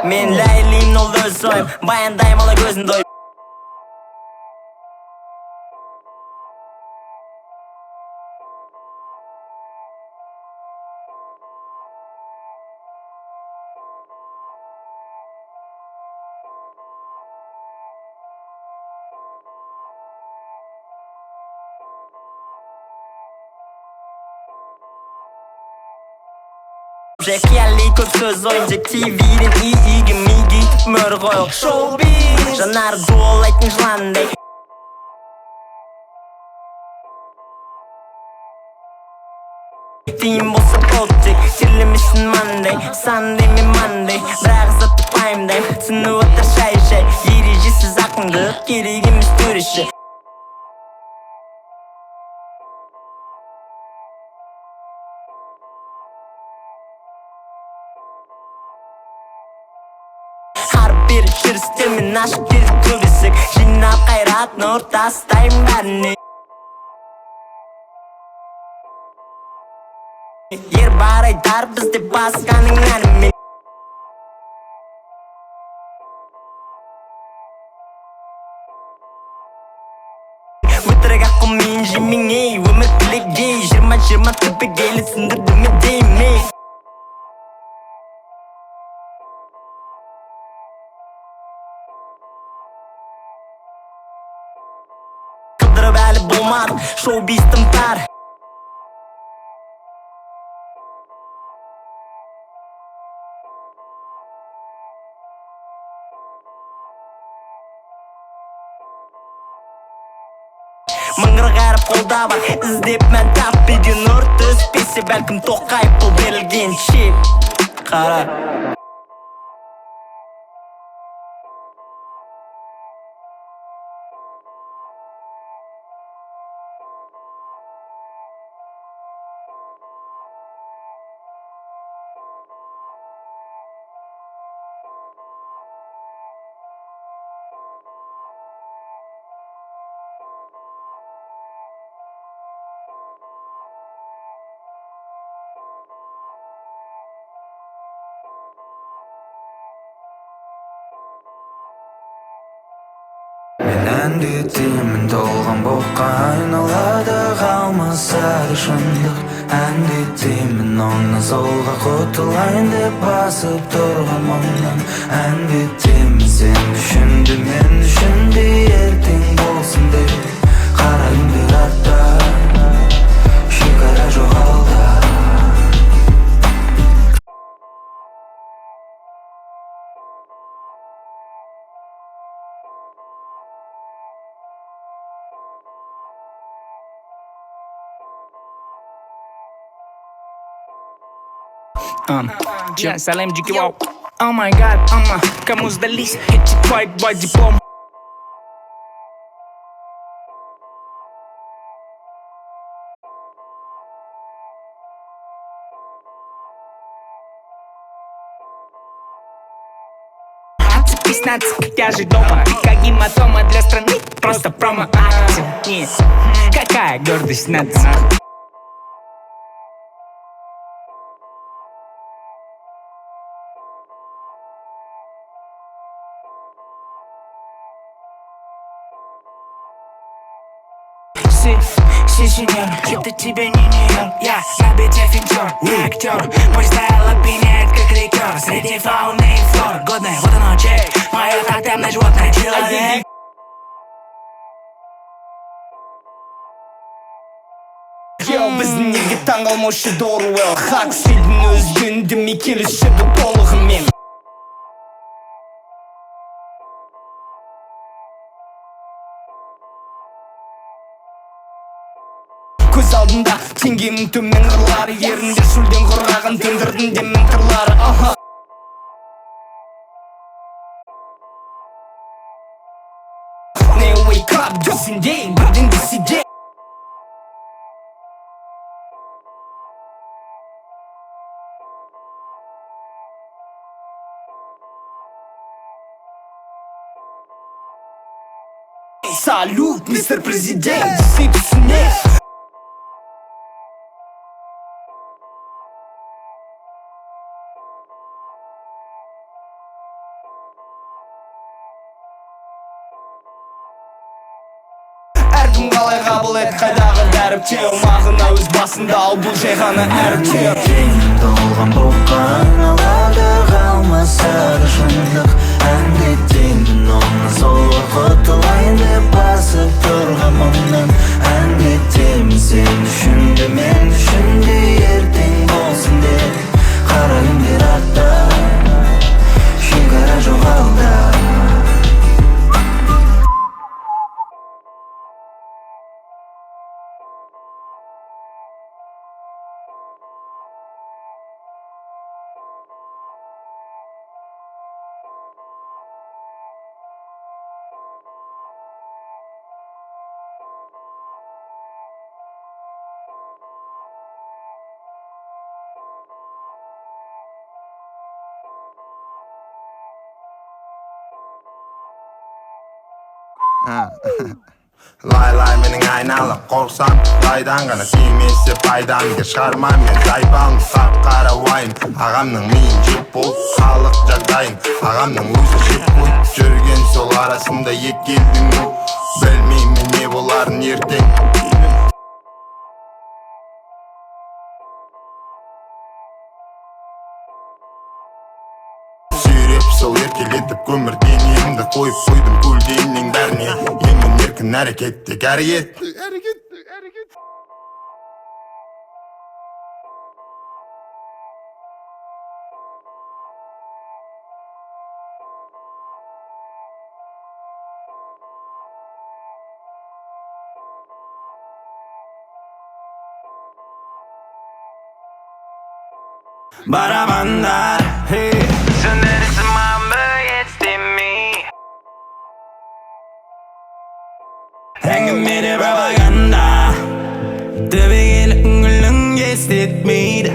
Men Leylim nol öz soyum, bayandayım ala gözün doyum. Şekilli köp söz oyuncu TV'den iyi migi mör koyup showbiz Janar gol aytın jlanday Team bolsa bolcak Çirlemişsin Monday Sunday mi Monday Bırak zat tupaymdayım Sınıf atar şey Yericisiz aklımda Gereğimiz törüşü Bir şirstimin aşk bir kıvısık Jinnap kayrat nur tastayım ben Yer baray dar bizde baskanın animi Vıtırık akım inci mingi Vımır bilegi Jirma tıpı geli sındırdı mı değil mi Bulmaz, showbiz'tim tar Mыңыр қарып қолда бар іздеп мән таппеген нұр түспесе бәлкім тоқайып бұл берілген шеп Қара Әндетемін толған боққа айналады қалмаса да шындық Әндетемін оңнан солға құтылайын деп басып тұрған мұңнан Әндетемін сен үшінді мен үшінді ертең болсын деп Қараймын артта шекара жоқ алда Салем Джики Вау. Oh my god, кому сдались эти твои два диплома? Как я же дома, как гематома для страны, просто промо-акция. Какая гордость нации. Си, сеньор, это тебе не Нью-Йорк. Я на бите финтер, не актер. Мой стайл опьяняет, как ликер. Среди фауны и флор, годное, вот оно, чек. Мое тотемное животное, человек. Біздің елге таңғалмаушы Доруэлл Хаксфилдің өзгенді ме келісшеді толығымен Көз алдында теңгенің төмен қырлары Ерінде шөлден құраған тендірдің демен қырлары Не wake up десіндей, бірден десіде Салют, мистер президент, десей түсіне кім қалай қабыл ет қайдағы дәріптеу мағына өз басында ал бұл жай ғана әріптеу Ертеңім толған боққа айналады қалмаса да шындық әндетемін оны солға құтылайын деп басып тұрған мұңнан әндетемін сен үшін де мен үшін де ертең болсын деп қара күндер артта шекара жоқ алда Lay mening aynalıp korksam Daydan gana tiymesi paydamga çıkarmam men Daybalım qara wayın Ağamның miyin jip bol Xalıq jagdayın Ağamның özü jip bol Jürgen sol arasında yek geldim Bilmeymin ne boların erten Sol erkeletip kömür deneyimdi koyup koydum kөлденнің бәріне Емін еркін әрекетті әрекет Барабандар Söndürürsün mamı yetimi Әңгімеде пропаганда Төбе келіп көңілің естетмейді